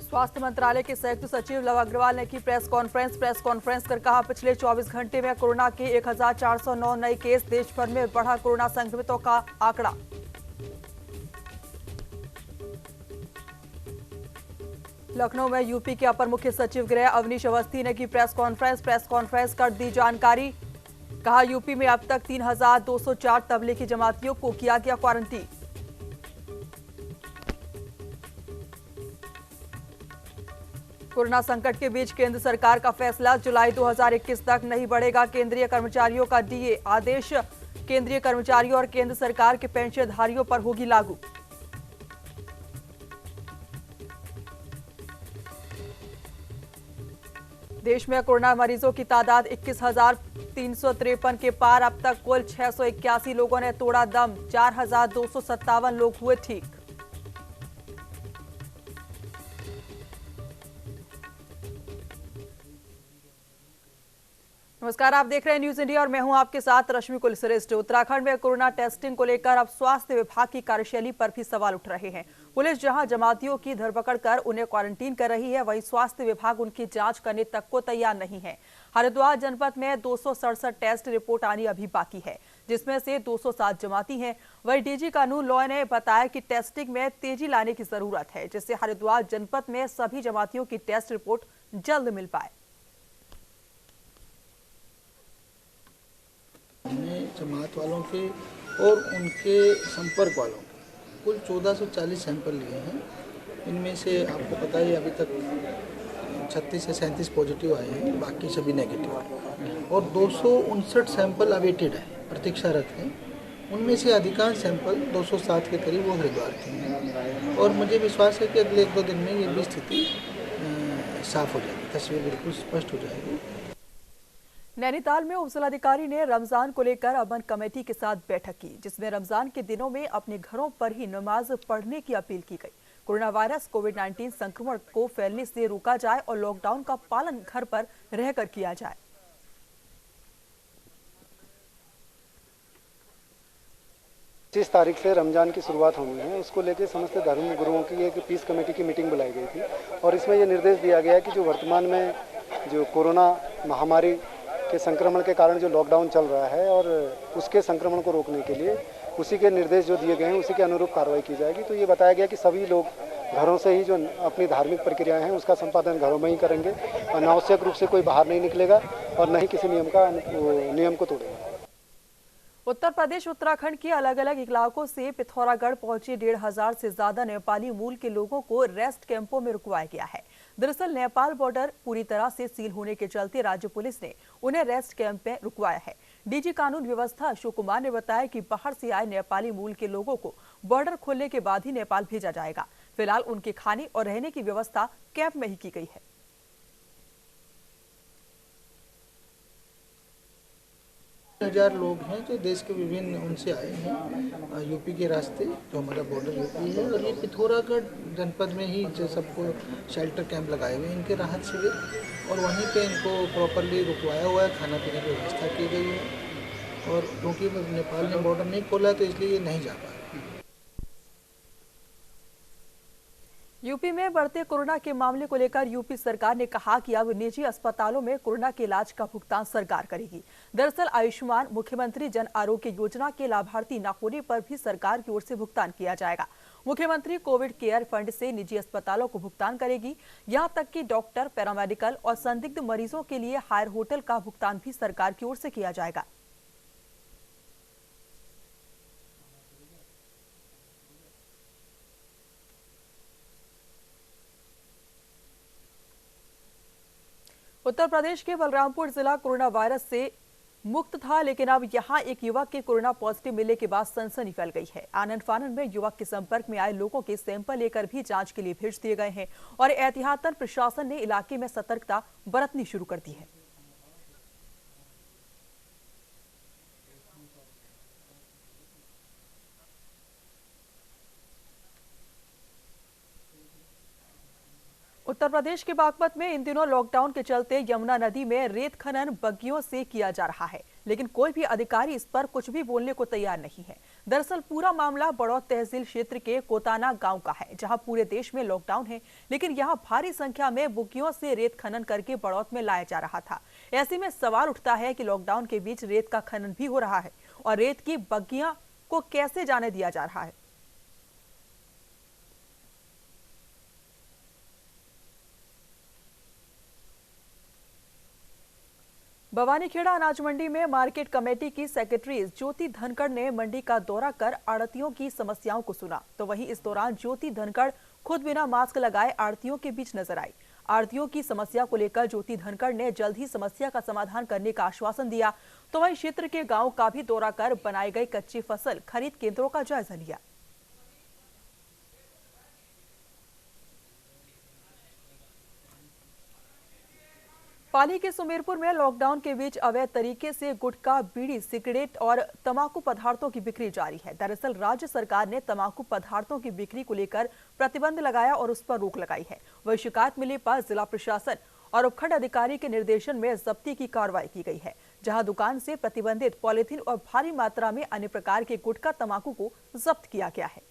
स्वास्थ्य मंत्रालय के संयुक्त सचिव लव अग्रवाल ने की प्रेस कॉन्फ्रेंस कर कहा, पिछले 24 घंटे में कोरोना के 1409 नए केस, देश भर में बढ़ा कोरोना संक्रमितों का आंकड़ा। लखनऊ में यूपी के अपर मुख्य सचिव गृह अवनीश अवस्थी ने की प्रेस कॉन्फ्रेंस कर दी जानकारी। कहा, यूपी में अब तक 3204 तबलीगी जमातियों को किया गया क्वारंटीन। कोरोना संकट के बीच केंद्र सरकार का फैसला, जुलाई 2021 तक नहीं बढ़ेगा केंद्रीय कर्मचारियों का डीए। आदेश केंद्रीय कर्मचारियों और केंद्र सरकार के पेंशनधारियों पर होगी लागू। देश में कोरोना मरीजों की तादाद 21,353 के पार। अब तक कुल 681 लोगों ने तोड़ा दम, 4,257 लोग हुए ठीक। नमस्कार, आप देख रहे हैं न्यूज इंडिया और मैं हूं आपके साथ रश्मि कुलश्रेष्ठ। उत्तराखंड में कोरोना टेस्टिंग को लेकर अब स्वास्थ्य विभाग की कार्यशैली पर भी सवाल उठ रहे हैं। पुलिस जहां जमातियों की धरपकड़ कर उन्हें क्वारंटीन कर रही है, वहीं स्वास्थ्य विभाग उनकी जांच करने तक को तैयार नहीं है। हरिद्वार जनपद में 267 टेस्ट रिपोर्ट आनी अभी बाकी है, जिसमें से 207 जमाती हैं। वहीं डीजी कानून लॉ ने बताया कि टेस्टिंग में तेजी लाने की जरूरत है, जिससे हरिद्वार जनपद में सभी जमातियों की टेस्ट रिपोर्ट जल्द मिल पाए। हमने जमात वालों के और उनके संपर्क वालों के कुल 1440 सैंपल लिए हैं। इनमें से आपको पता ही अभी तक 36 से 37 पॉजिटिव आए हैं, बाकी सभी नेगेटिव हैं और 259 सैंपल अवेटेड है, प्रतीक्षारत हैं। उनमें से अधिकांश सैंपल 207 के करीब वो हरिद्वार के हैं और मुझे विश्वास है कि अगले 1-2 दिन में ये भी स्थिति साफ हो जाएगी, तस्वीर बिल्कुल स्पष्ट हो जाएगी। नैनीताल में उपजिलाधिकारी ने रमजान को लेकर अमन कमेटी के साथ बैठक की, जिसमें रमजान के दिनों में अपने घरों पर ही नमाज पढ़ने की अपील की गई। कोरोना वायरस कोविड-19 संक्रमण को फैलने से रोका जाए और लॉकडाउन का पालन घर पर रहकर किया जाए। 25 तारीख से रमजान की शुरुआत होनी है, उसको लेकर समस्त धर्म गुरुओं की एक पीस कमेटी की मीटिंग बुलाई गई थी और इसमें यह निर्देश दिया गया कि जो वर्तमान में जो कोरोना महामारी के संक्रमण के कारण जो लॉकडाउन चल रहा है और उसके संक्रमण को रोकने के लिए उसी के निर्देश जो दिए गए हैं उसी के अनुरूप कार्रवाई की जाएगी। तो ये बताया गया कि सभी लोग घरों से ही जो अपनी धार्मिक प्रक्रियाएं हैं उसका संपादन घरों में ही करेंगे और अनावश्यक रूप से कोई बाहर नहीं निकलेगा और न ही किसी नियम को तोड़ेगा। उत्तर प्रदेश उत्तराखंड के अलग अलग इलाकों से पिथौरागढ़ पहुंचे 1,500 से ज्यादा नेपाली मूल के लोगों को रेस्ट कैंपों में रुकवाया गया है। दरअसल नेपाल बॉर्डर पूरी तरह से सील होने के चलते राज्य पुलिस ने उन्हें रेस्ट कैंप में रुकवाया है। डीजी कानून व्यवस्था अशोक कुमार ने बताया कि बाहर से आए नेपाली मूल के लोगों को बॉर्डर खोलने के बाद ही नेपाल भेजा जाएगा। फिलहाल उनके खाने और रहने की व्यवस्था कैंप में ही की गई है। हजार लोग हैं जो देश के विभिन्न उनसे आए हैं यूपी के रास्ते, जो हमारा बॉर्डर यूपी है, और ये पिथौरागढ़ जनपद में ही जो सबको शेल्टर कैंप लगाए हुए हैं, इनके राहत शिविर, और वहीं पे इनको प्रॉपरली रुकवाया हुआ है, खाना पीने की व्यवस्था की गई है। और क्योंकि नेपाल ने बॉर्डर नहीं खोला तो इसलिए ये नहीं जा पा रहे। यूपी में बढ़ते कोरोना के मामले को लेकर यूपी सरकार ने कहा कि अब निजी अस्पतालों में कोरोना के इलाज का भुगतान सरकार करेगी। दरअसल आयुष्मान मुख्यमंत्री जन आरोग्य योजना के लाभार्थी न होने पर भी सरकार की ओर से भुगतान किया जाएगा। मुख्यमंत्री कोविड केयर फंड से निजी अस्पतालों को भुगतान करेगी। यहां तक कि डॉक्टर, पैरामेडिकल और संदिग्ध मरीजों के लिए हायर होटल का भुगतान भी सरकार की ओर से किया जाएगा। उत्तर प्रदेश के बलरामपुर जिला कोरोना वायरस से मुक्त था, लेकिन अब यहां एक युवक के कोरोना पॉजिटिव मिलने के बाद सनसनी फैल गई है। आनंद फानन में युवक के संपर्क में आए लोगों के सैंपल लेकर भी जांच के लिए भेज दिए गए हैं और एहतियातन प्रशासन ने इलाके में सतर्कता बरतनी शुरू कर दी है। उत्तर प्रदेश के बागपत में इन दिनों लॉकडाउन के चलते यमुना नदी में रेत खनन बग्गियों से किया जा रहा है, लेकिन कोई भी अधिकारी इस पर कुछ भी बोलने को तैयार नहीं है। दरअसल पूरा मामला बड़ौत तहसील क्षेत्र के कोताना गांव का है, जहां पूरे देश में लॉकडाउन है, लेकिन यहां भारी संख्या में बुग्गियों से रेत खनन करके बड़ौत में लाया जा रहा था। ऐसे में सवाल उठता है कि लॉकडाउन के बीच रेत का खनन भी हो रहा है और रेत की बग्गियां को कैसे जाने दिया जा रहा है। भवानीखेड़ा अनाज मंडी में मार्केट कमेटी की सेक्रेटरी ज्योति धनखड़ ने मंडी का दौरा कर आड़तियों की समस्याओं को सुना, तो वहीं इस दौरान ज्योति धनखड़ खुद बिना मास्क लगाए आड़तियों के बीच नजर आई। आड़तियों की समस्या को लेकर ज्योति धनखड़ ने जल्द ही समस्या का समाधान करने का आश्वासन दिया, तो वहीं क्षेत्र के गांव का भी दौरा कर बनाए गए कच्ची फसल खरीद केंद्रों का जायजा लिया। पाली के सुमेरपुर में लॉकडाउन के बीच अवैध तरीके से गुटखा, बीड़ी, सिगरेट और तंबाकू पदार्थों की बिक्री जारी है। दरअसल राज्य सरकार ने तंबाकू पदार्थों की बिक्री को लेकर प्रतिबंध लगाया और उस पर रोक लगाई है। वही शिकायत मिलने पर जिला प्रशासन और उपखंड अधिकारी के निर्देशन में जब्ती की कार्रवाई की गई है, जहां दुकान से प्रतिबंधित पॉलिथीन और भारी मात्रा में अन्य प्रकार के गुटखा, तंबाकू को जब्त किया गया है।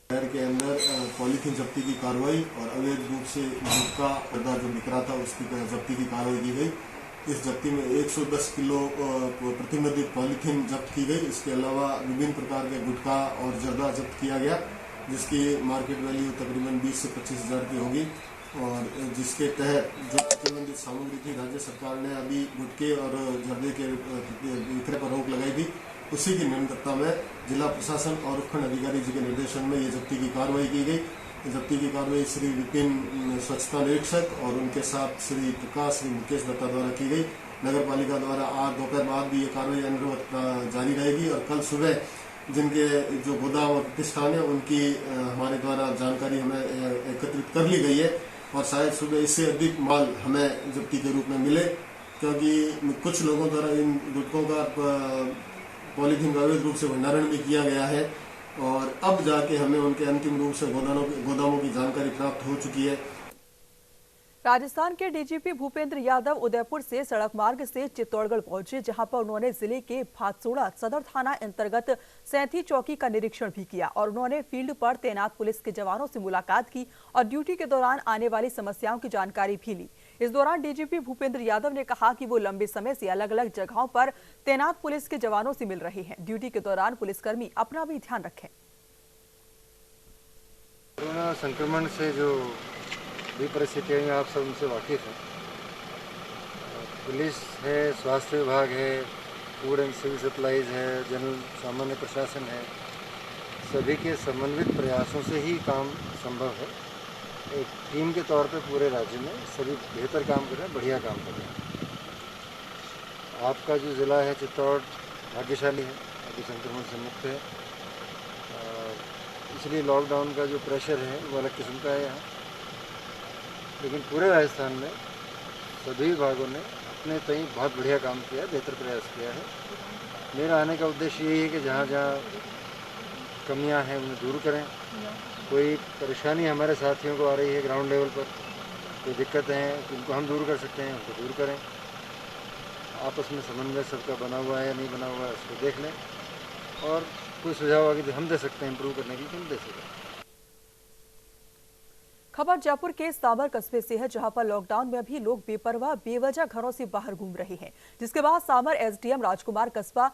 शहर के अंदर पॉलीथीन जब्ती की कार्रवाई और अवैध रूप से गुटखा जो बिक रहा था उसकी जब्ती की कार्रवाई की गई। इस जब्ती में 110 किलो प्रतिबंधित पॉलीथीन जब्त की गई। इसके अलावा विभिन्न प्रकार के गुटखा और जर्दा जब्त किया गया, जिसकी मार्केट वैल्यू तकरीबन 20 से 25 हज़ार की होगी और जिसके तहत जो प्रतिबंधित सामग्री थी राज्य सरकार ने अभी गुटखे और जर्दे के विक्रय पर रोक लगाई थी। उसी की निरंतरता में जिला प्रशासन और उपखंड अधिकारी जी के निर्देशन में ये जब्ती की कार्रवाई की गई। जब्ती की कार्रवाई श्री विपिन स्वच्छता निरीक्षक और उनके साथ श्री प्रकाश, श्री मुकेश दत्ता द्वारा की गई। नगर पालिका द्वारा आज दोपहर बाद भी ये कार्रवाई अनिरवत जारी रहेगी और कल सुबह जिनके जो गोदाम और प्रतिष्ठान है उनकी हमारे द्वारा जानकारी हमें एकत्रित कर ली गई है और शायद सुबह इससे अधिक माल हमें जब्ती के रूप में मिले, क्योंकि कुछ लोगों द्वारा इन गुटखों का पॉलीथीन का अवैध रूप से भंडारण भी किया गया है और अब जाके हमें उनके अंतिम रूप से गोदामों की जानकारी प्राप्त हो चुकी है। राजस्थान के डीजीपी भूपेंद्र यादव उदयपुर से सड़क मार्ग से चित्तौड़गढ़ पहुंचे, जहां पर उन्होंने जिले के भातसोड़ा सदर थाना अंतर्गत सैंथी चौकी का निरीक्षण भी किया और उन्होंने फील्ड पर तैनात पुलिस के जवानों से मुलाकात की और ड्यूटी के दौरान आने वाली समस्याओं की जानकारी भी ली। इस दौरान डीजीपी भूपेंद्र यादव ने कहा कि वो लंबे समय से अलग अलग जगहों पर तैनात पुलिस के जवानों से मिल रहे हैं। ड्यूटी के दौरान पुलिसकर्मी अपना भी ध्यान रखें। कोरोना संक्रमण से जो भी परिस्थितियाँ हैं आप सब उनसे वाकिफ हैं। पुलिस है, स्वास्थ्य विभाग है, फूड एंड सिविल सप्लाईज है, जनरल सामान्य प्रशासन है, सभी के समन्वित प्रयासों से ही काम संभव है। एक टीम के तौर पे पूरे राज्य में सभी बेहतर काम कर रहे हैं, बढ़िया काम कर रहे हैं। आपका जो ज़िला है चित्तौड़ भाग्यशाली है, अभी संक्रमण से मुक्त है, इसलिए लॉकडाउन का जो प्रेशर है वो अलग किस्म का है यहाँ। लेकिन पूरे राजस्थान में सभी विभागों ने अपने तय बहुत बढ़िया काम किया, बेहतर प्रयास किया है। मेरा आने का उद्देश्य यही है कि जहाँ जहाँ कमियाँ हैं उन्हें दूर करें। कोई परेशानी हमारे साथियों को आ रही है ग्राउंड लेवल पर, कोई दिक्कतें हैं उनको हम दूर कर सकते हैं, उनको दूर करें। आपस में समन्वय सबका बना हुआ है या नहीं बना हुआ है उसको देख लें और कोई सुझाव आगे हम दे सकते हैं इम्प्रूव करने की, हम दे सकते हैं। खबर जयपुर के साबर कस्बे से है, जहां पर लॉकडाउन में भी लोग बेपरवाह बेवजह घरों से बाहर घूम रहे हैं, जिसके बाद साबर एसडीएम राजकुमार कस्बा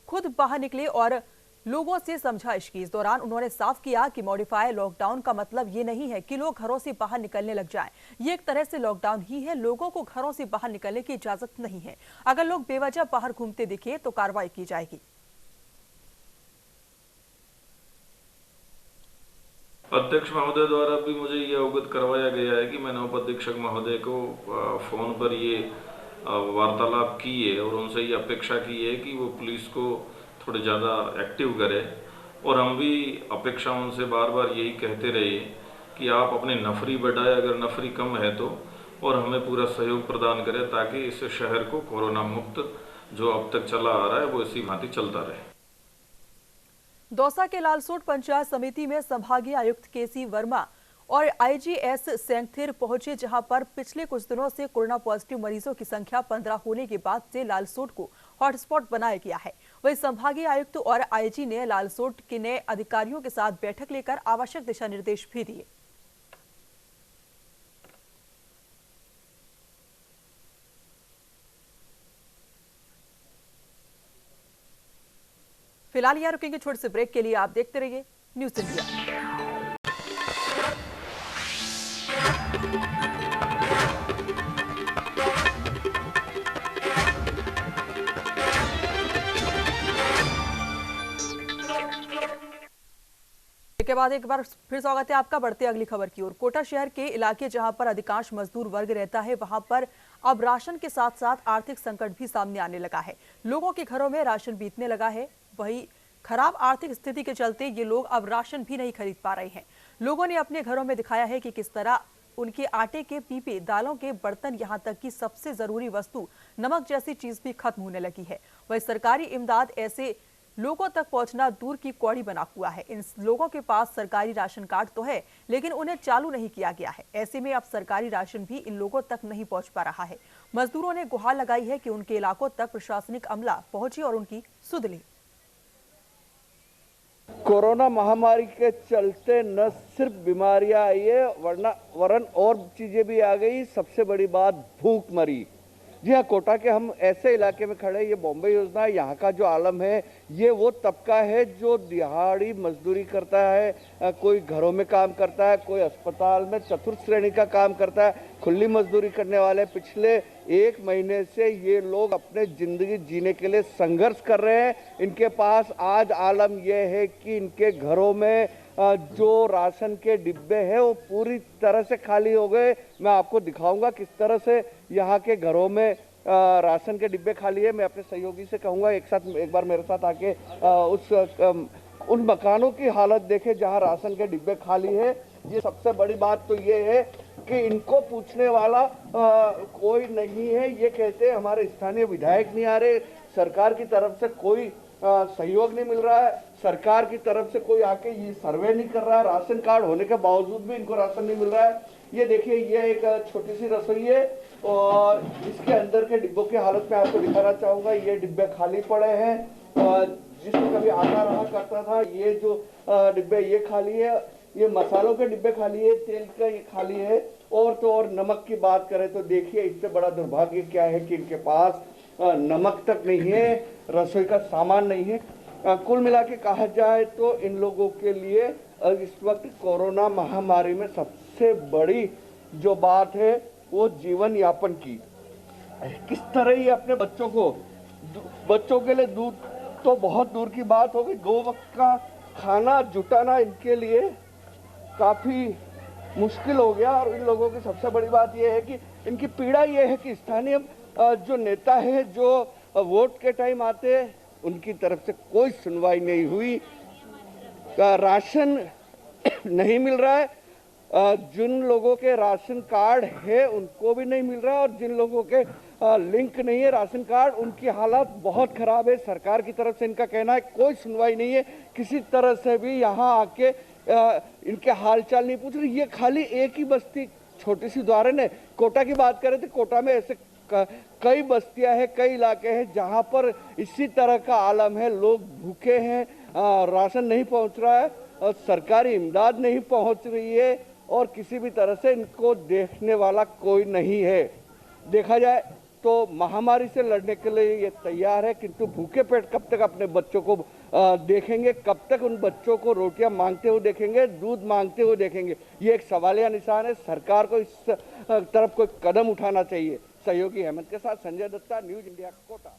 खुद बाहर निकले और लोगों से समझाइश की। इस दौरान उन्होंने साफ किया कि मॉडिफाई लॉकडाउन का मतलब ये नहीं है कि लोग घरों से बाहर निकलने लग जाएं। ये एक तरह से लॉकडाउन ही है, लोगों को घरों से बाहर निकलने की इजाजत नहीं है। अगर लोग बेवजह बाहर घूमते दिखे तो कार्रवाई की जाएगी। अध्यक्ष महोदय द्वारा भी मुझे ये अवगत करवाया गया है कि मैंने उपाधीक्षक महोदय को फोन पर ये वार्तालाप की है और उनसे ये अपेक्षा की है कि वो पुलिस को थोड़े ज़्यादा एक्टिव करे और हम भी अपेक्षा उनसे बार बार यही कहते रहे कि आप अपनी नफरी बढ़ाए, अगर नफरी कम है तो, और हमें पूरा सहयोग प्रदान करें ताकि इस शहर को कोरोना मुक्त जो अब तक चला आ रहा है वो इसी भांति चलता रहे। दौसा के लालसोट पंचायत समिति में संभागीय आयुक्त केसी वर्मा और आईजीएस सेंगथिर पहुंचे, जहां पर पिछले कुछ दिनों से कोरोना पॉजिटिव मरीजों की संख्या 15 होने के बाद से लालसोट को हॉटस्पॉट बनाया गया है। वहीं संभागीय आयुक्त और आईजी ने लालसोट के नए अधिकारियों के साथ बैठक लेकर आवश्यक दिशा निर्देश भी दिए। फिलहाल यहाँ रुकेंगे छोटे से ब्रेक के लिए। आप देखते रहिए न्यूज़ इंडिया। के बाद एक बार फिर स्वागत है आपका। बढ़ते अगली खबर की ओर। कोटा शहर के इलाके जहां पर अधिकांश मजदूर वर्ग रहता है, वहां पर अब राशन के साथ साथ आर्थिक संकट भी सामने आने लगा है। लोगों के घरों में राशन बीतने लगा है। वहीं खराब आर्थिक स्थिति के चलते ये लोग अब राशन भी नहीं खरीद पा रहे हैं। लोगों ने अपने घरों में दिखाया है कि किस तरह उनके आटे के पीपे, दालों के बर्तन, यहाँ तक कि सबसे जरूरी वस्तु नमक जैसी चीज भी खत्म होने लगी है। वही सरकारी इमदाद ऐसे लोगों तक पहुंचना दूर की कौड़ी बना हुआ है। इन लोगों के पास सरकारी राशन कार्ड तो है, लेकिन उन्हें चालू नहीं किया गया है। ऐसे में अब सरकारी राशन भी इन लोगों तक नहीं पहुंच पा रहा है। मजदूरों ने गुहार लगाई है कि उनके इलाकों तक प्रशासनिक अमला पहुंचे और उनकी सुध ले। कोरोना महामारी के चलते न सिर्फ बीमारियां आई है, वरन और चीजें भी आ गई। सबसे बड़ी बात भूखमरी। जी हाँ, कोटा के हम ऐसे इलाके में खड़े, ये बॉम्बे योजना, यहाँ का जो आलम है ये वो तबका है जो दिहाड़ी मजदूरी करता है, कोई घरों में काम करता है, कोई अस्पताल में चतुर्थ श्रेणी का काम करता है, खुली मजदूरी करने वाले। पिछले 1 महीने से ये लोग अपने जिंदगी जीने के लिए संघर्ष कर रहे हैं। इनके पास आज आलम यह है कि इनके घरों में जो राशन के डिब्बे हैं वो पूरी तरह से खाली हो गए। मैं आपको दिखाऊंगा किस तरह से यहाँ के घरों में राशन के डिब्बे खाली है। मैं अपने सहयोगी से कहूँगा एक बार मेरे साथ आके उन मकानों की हालत देखे जहाँ राशन के डिब्बे खाली है। ये सबसे बड़ी बात तो ये है कि इनको पूछने वाला कोई नहीं है। ये कहते हैं हमारे स्थानीय विधायक नहीं आ रहे, सरकार की तरफ से कोई सहयोग नहीं मिल रहा है, सरकार की तरफ से कोई आके ये सर्वे नहीं कर रहा है। राशन कार्ड होने के बावजूद भी इनको राशन नहीं मिल रहा है। ये देखिए, ये एक छोटी सी रसोई है और इसके अंदर के डिब्बों की हालत में आपको दिखाना चाहूंगा। ये डिब्बे खाली पड़े हैं, जिसमें कभी आटा रहा करता था। ये जो डिब्बे ये खाली है, ये मसालों के डिब्बे खाली है, तेल का ये खाली है। और तो और नमक की बात करें तो देखिए, इससे बड़ा दुर्भाग्य क्या है कि इनके पास नमक तक नहीं है, रसोई का सामान नहीं है। कुल मिला के कहा जाए तो इन लोगों के लिए इस वक्त कोरोना महामारी में सबसे बड़ी जो बात है वो जीवन यापन की। किस तरह ये अपने बच्चों के लिए दूध तो बहुत दूर की बात हो गई, 2 वक्त का खाना जुटाना इनके लिए काफ़ी मुश्किल हो गया। और इन लोगों की सबसे बड़ी बात यह है कि इनकी पीड़ा यह है कि स्थानीय जो नेता है, जो वोट के टाइम आते हैं, उनकी तरफ से कोई सुनवाई नहीं हुई। राशन नहीं मिल रहा है, जिन लोगों के राशन कार्ड है उनको भी नहीं मिल रहा है, और जिन लोगों के लिंक नहीं है राशन कार्ड, उनकी हालत बहुत खराब है। सरकार की तरफ से इनका कहना है कोई सुनवाई नहीं है, किसी तरह से भी यहाँ आके इनके हालचाल नहीं पूछ रही। ये खाली एक ही बस्ती, छोटी सी उदाहरण है, कोटा की बात करें तो कोटा में ऐसे कई बस्तियां हैं, कई इलाके हैं जहां पर इसी तरह का आलम है। लोग भूखे हैं, राशन नहीं पहुंच रहा है, और सरकारी इमदाद नहीं पहुंच रही है, और किसी भी तरह से इनको देखने वाला कोई नहीं है। देखा जाए तो महामारी से लड़ने के लिए ये तैयार है, किंतु भूखे पेट कब तक अपने बच्चों को देखेंगे, कब तक उन बच्चों को रोटियां मांगते हुए देखेंगे, दूध मांगते हुए देखेंगे। ये एक सवालिया निशान है। सरकार को इस तरफ कोई कदम उठाना चाहिए। सहयोगी हेमंत के साथ संजय दत्ता, न्यूज इंडिया, कोटा।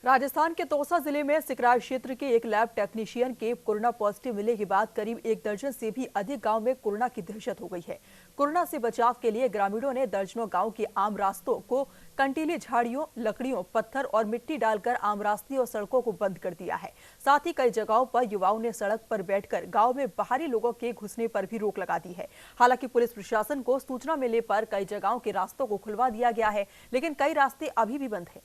राजस्थान के तोसा जिले में सिकरार क्षेत्र के एक लैब टेक्नीशियन के कोरोना पॉजिटिव मिलने के बाद करीब 1 दर्जन से भी अधिक गांव में कोरोना की दहशत हो गई है। कोरोना से बचाव के लिए ग्रामीणों ने दर्जनों गांव के आम रास्तों को कंटीली झाड़ियों, लकड़ियों, पत्थर और मिट्टी डालकर आम रास्ते और सड़कों को बंद कर दिया है। साथ ही कई जगहों पर युवाओं ने सड़क पर बैठकर गांव में बाहरी लोगों के घुसने पर भी रोक लगा दी है। हालांकि पुलिस प्रशासन को सूचना मिलने पर कई जगहों के रास्तों को खुलवा दिया गया है, लेकिन कई रास्ते अभी भी बंद हैं।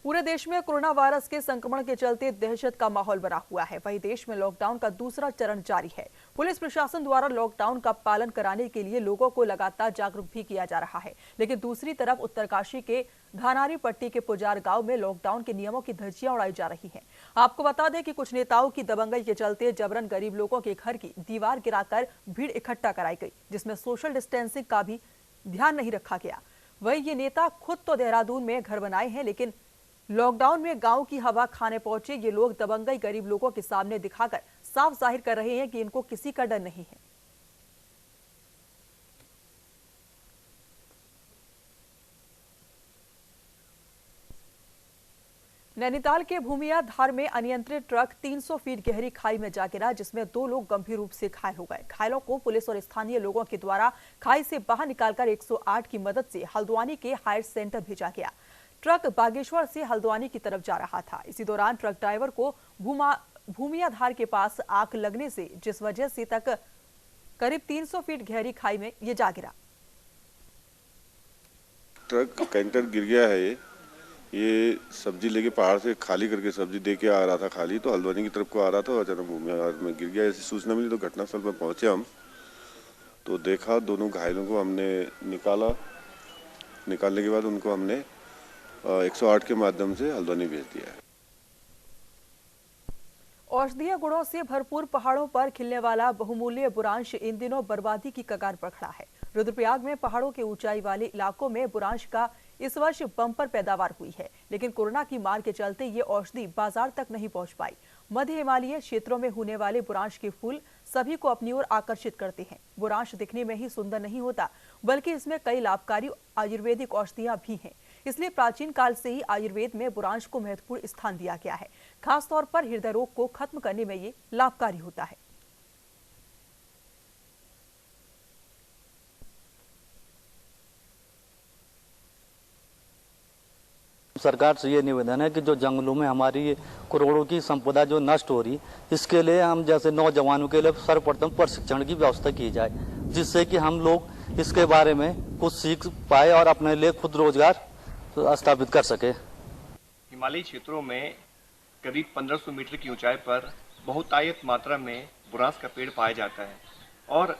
पूरे देश में कोरोना वायरस के संक्रमण के चलते दहशत का माहौल बना हुआ है। वहीं देश में लॉकडाउन का दूसरा चरण जारी है। पुलिस प्रशासन द्वारा लॉकडाउन का पालन कराने के लिए लोगों को लगातार जागरूक भी किया जा रहा है। लेकिन दूसरी तरफ उत्तरकाशी के धानारी पट्टी के पुजार गांव में लॉकडाउन के नियमों की धज्जियां उड़ाई जा रही हैं। आपको बता दें कि कुछ नेताओं की दबंगई के चलते जबरन गरीब लोगों के घर की दीवार गिराकर भीड़ इकट्ठा कराई गई, जिसमें सोशल डिस्टेंसिंग का भी ध्यान नहीं रखा गया। वहीं ये नेता खुद तो देहरादून में घर बनाए हैं, लेकिन लॉकडाउन में गांव की हवा खाने पहुंचे ये लोग दबंगई गरीब लोगों के सामने दिखाकर साफ जाहिर कर रहे हैं कि इनको किसी का डर नहीं है। नैनीताल के भूमिया धार में अनियंत्रित ट्रक 300 फीट गहरी खाई में जा गिरा, जिसमें 2 लोग गंभीर रूप से घायल हो गए। घायलों को पुलिस और स्थानीय लोगों के द्वारा खाई से बाहर निकालकर 108 की मदद से हल्द्वानी के हायर सेंटर भेजा गया। ट्रक बागेश्वर से हल्द्वानी की तरफ जा रहा था। इसी दौरान ट्रक ड्राइवर को भूमिया धार के पास आग लगने से जिस वजह से तक करीब 300 फीट गहरी खाई में ये जा गिरा। ट्रक कैंटर गिर गया है। ये सब्जी लेके पहाड़ से खाली करके सब्जी दे के आ रहा था, खाली तो हल्द्वानी की तरफ को आ रहा था। अचानक भूमिया में गिर गया। ऐसी सूचना मिली तो घटनास्थल पर पहुंचे हम, तो देखा दोनों घायलों को हमने निकालने के बाद उनको हमने 108 के माध्यम से हल्द्वानी भेज दिया है। औषधीय गुणों से भरपूर पहाड़ों पर खिलने वाला बहुमूल्य बुरांश इन दिनों बर्बादी की कगार पर खड़ा है। रुद्रप्रयाग में पहाड़ों के ऊंचाई वाले इलाकों में बुरांश का इस वर्ष बम्पर पैदावार हुई है, लेकिन कोरोना की मार के चलते ये औषधि बाजार तक नहीं पहुंच पाई। मध्य हिमालयी क्षेत्रों में होने वाले बुरांश के फूल सभी को अपनी ओर आकर्षित करते हैं। बुरांश दिखने में ही सुंदर नहीं होता, बल्कि इसमें कई लाभकारी आयुर्वेदिक औषधियां भी हैं। इसलिए प्राचीन काल से ही आयुर्वेद में बुरांश को महत्वपूर्ण स्थान दिया गया है। खासतौर पर हृदय रोग को खत्म करने में ये लाभकारी होता है। सरकार से ये निवेदन है कि जो जंगलों में हमारी ये करोड़ों की संपदा जो नष्ट हो रही, इसके लिए हम जैसे नौजवानों के लिए सर्वप्रथम प्रशिक्षण की व्यवस्था की जाए, जिससे कि हम लोग इसके बारे में कुछ सीख पाए और अपने लिए खुद रोजगार स्थापित कर सके। हिमालयी क्षेत्रों में करीब 1500 मीटर की ऊंचाई पर बहुतायत मात्रा में बुरांस का पेड़ पाया जाता है, और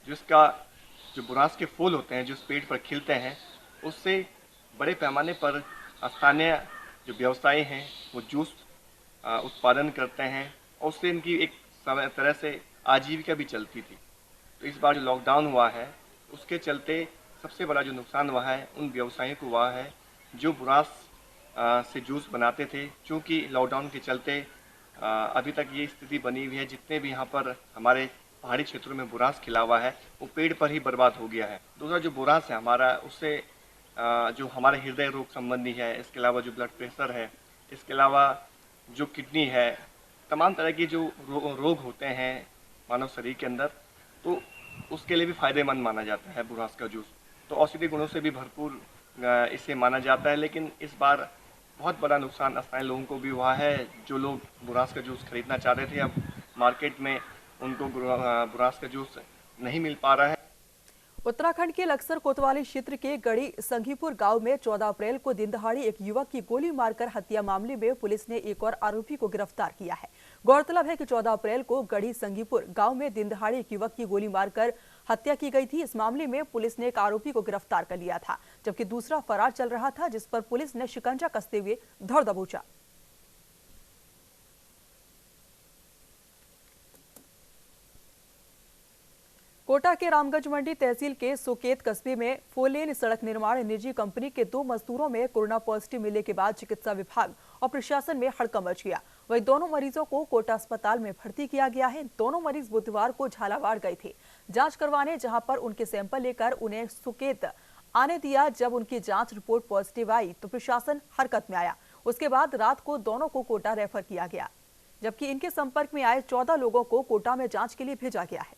जो बुरांस के फूल होते हैं जो इस पेड़ पर खिलते हैं, उससे बड़े पैमाने पर स्थानीय जो व्यवसायी हैं वो जूस उत्पादन करते हैं, और उससे इनकी एक तरह से आजीविका भी चलती थी। तो इस बार जो लॉकडाउन हुआ है उसके चलते सबसे बड़ा जो नुकसान हुआ है उन व्यवसायियों को हुआ है जो बुरांस से जूस बनाते थे। क्योंकि लॉकडाउन के चलते अभी तक ये स्थिति बनी हुई है, जितने भी यहाँ पर हमारे पहाड़ी क्षेत्रों में बुरांस खिला हुआ है वो पेड़ पर ही बर्बाद हो गया है। दूसरा जो बुरांस है हमारा, उससे जो हमारे हृदय रोग संबंधी है, इसके अलावा जो ब्लड प्रेशर है, इसके अलावा जो किडनी है, तमाम तरह के जो रोग होते हैं मानव शरीर के अंदर, तो उसके लिए भी फायदेमंद माना जाता है बुरांस का जूस। तो औषधीय गुणों से भी भरपूर इसे माना जाता है, लेकिन इस बार बहुत बड़ा नुकसान स्थानीय लोगों को भी हुआ है। जो लोग बुरांस का जूस खरीदना चाह रहे थे, अब मार्केट में उनको बुरांस का जूस नहीं मिल पा रहा है। उत्तराखंड के लक्सर कोतवाली क्षेत्र के गढ़ी संघीपुर गांव में 14 अप्रैल को दिन दहाड़े एक युवक की गोली मारकर हत्या मामले में पुलिस ने एक और आरोपी को गिरफ्तार किया है। गौरतलब है कि 14 अप्रैल को गढ़ी संघीपुर गांव में दिन दहाड़े एक युवक की गोली मारकर हत्या की गई थी। इस मामले में पुलिस ने एक आरोपी को गिरफ्तार कर लिया था, जबकि दूसरा फरार चल रहा था, जिस पर पुलिस ने शिकंजा कसते हुए धर दबोचा। कोटा के रामगंज मंडी तहसील के सुकेत कस्बे में 4 लेन सड़क निर्माण निजी कंपनी के 2 मजदूरों में कोरोना पॉजिटिव मिलने के बाद चिकित्सा विभाग और प्रशासन में हड़कंप मच गया। वहीं दोनों मरीजों को कोटा अस्पताल में भर्ती किया गया है। दोनों मरीज बुधवार को झालावाड़ गए थे जांच करवाने, जहां पर उनके सैंपल लेकर उन्हें सुकेत आने दिया। जब उनकी जांच रिपोर्ट पॉजिटिव आई तो प्रशासन हरकत में आया। उसके बाद रात को दोनों को कोटा रेफर किया गया, जबकि इनके संपर्क में आए 14 लोगों को कोटा में जांच के लिए भेजा गया है।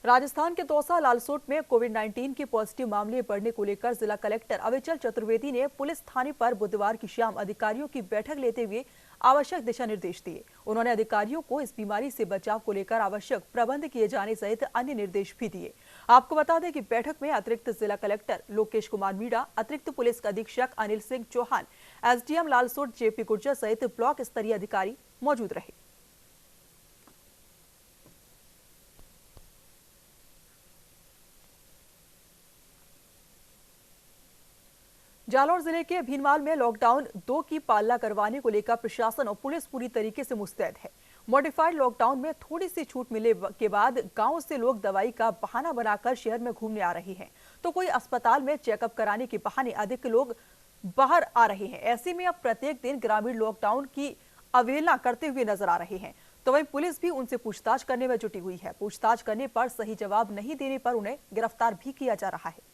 राजस्थान के दौसा लालसोट में कोविड-19 के पॉजिटिव मामले बढ़ने को लेकर जिला कलेक्टर अविचल चतुर्वेदी ने पुलिस थाने पर बुधवार की शाम अधिकारियों की बैठक लेते हुए आवश्यक दिशा निर्देश दिए। उन्होंने अधिकारियों को इस बीमारी से बचाव को लेकर आवश्यक प्रबंध किए जाने सहित अन्य निर्देश भी दिए। आपको बता दें कि बैठक में अतिरिक्त जिला कलेक्टर लोकेश कुमार मीणा, अतिरिक्त पुलिस अधीक्षक अनिल सिंह चौहान, एसडीएम लालसोट जेपी गुर्जर सहित ब्लॉक स्तरीय अधिकारी मौजूद रहे। जालौर जिले के भीनमाल में लॉकडाउन 2 की पालना करवाने को लेकर प्रशासन और पुलिस पूरी तरीके से मुस्तैद है। मॉडिफाइड लॉकडाउन में थोड़ी सी छूट मिले के बाद गांव से लोग दवाई का बहाना बनाकर शहर में घूमने आ रहे हैं, तो कोई अस्पताल में चेकअप कराने के बहाने अधिक लोग बाहर आ रहे हैं। ऐसे में अब प्रत्येक दिन ग्रामीण लॉकडाउन की अवहेलना करते हुए नजर आ रहे हैं, तो वहीं पुलिस भी उनसे पूछताछ करने में जुटी हुई है। पूछताछ करने पर सही जवाब नहीं देने पर उन्हें गिरफ्तार भी किया जा रहा है।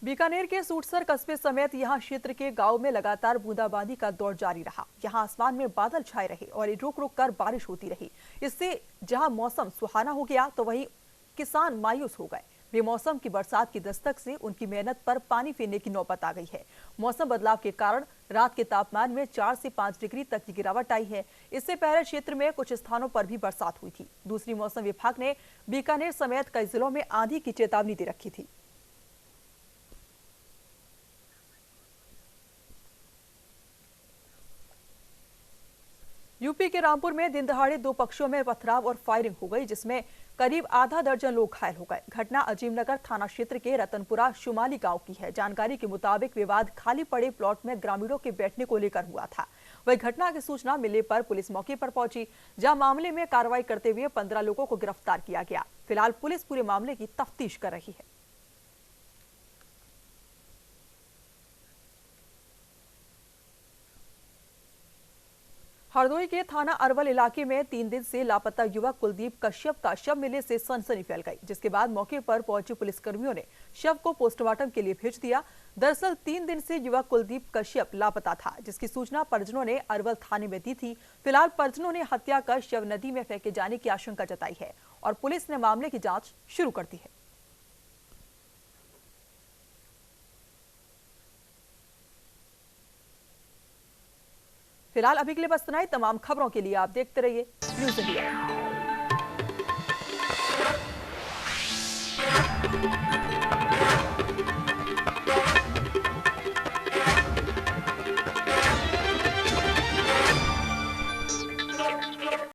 बीकानेर के सूटसर कस्बे समेत यहां क्षेत्र के गांव में लगातार बूंदाबांदी का दौर जारी रहा। यहां आसमान में बादल छाए रहे और रुक रुक कर बारिश होती रही। इससे जहां मौसम सुहाना हो गया तो वहीं किसान मायूस हो गए। बेमौसम की बरसात की दस्तक से उनकी मेहनत पर पानी फेरने की नौबत आ गई है। मौसम बदलाव के कारण रात के तापमान में 4 से 5 डिग्री तक की गिरावट आई है। इससे पहले क्षेत्र में कुछ स्थानों पर भी बरसात हुई थी। दूसरी मौसम विभाग ने बीकानेर समेत कई जिलों में आंधी की चेतावनी दे रखी थी। यूपी के रामपुर में दिन दहाड़े 2 पक्षों में पथराव और फायरिंग हो गई, जिसमें करीब आधा दर्जन लोग घायल हो गए। घटना अजीमनगर थाना क्षेत्र के रतनपुरा शुमाली गांव की है। जानकारी के मुताबिक विवाद खाली पड़े प्लॉट में ग्रामीणों के बैठने को लेकर हुआ था। वही घटना की सूचना मिलने पर पुलिस मौके पर पहुंची, जहां मामले में कार्रवाई करते हुए 15 लोगों को गिरफ्तार किया गया। फिलहाल पुलिस पूरे मामले की तफ्तीश कर रही है। हरदोई के थाना अरवल इलाके में 3 दिन से लापता युवक कुलदीप कश्यप का शव मिलने से सनसनी फैल गई, जिसके बाद मौके पर पहुंचे पुलिसकर्मियों ने शव को पोस्टमार्टम के लिए भेज दिया। दरअसल 3 दिन से युवक कुलदीप कश्यप लापता था, जिसकी सूचना परिजनों ने अरवल थाने में दी थी। फिलहाल परिजनों ने हत्या कर शव नदी में फेंके जाने की आशंका जताई है और पुलिस ने मामले की जाँच शुरू कर दी है। फिलहाल अभी के लिए बस इतना ही। तमाम खबरों के लिए आप देखते रहिए न्यूज़ इंडिया।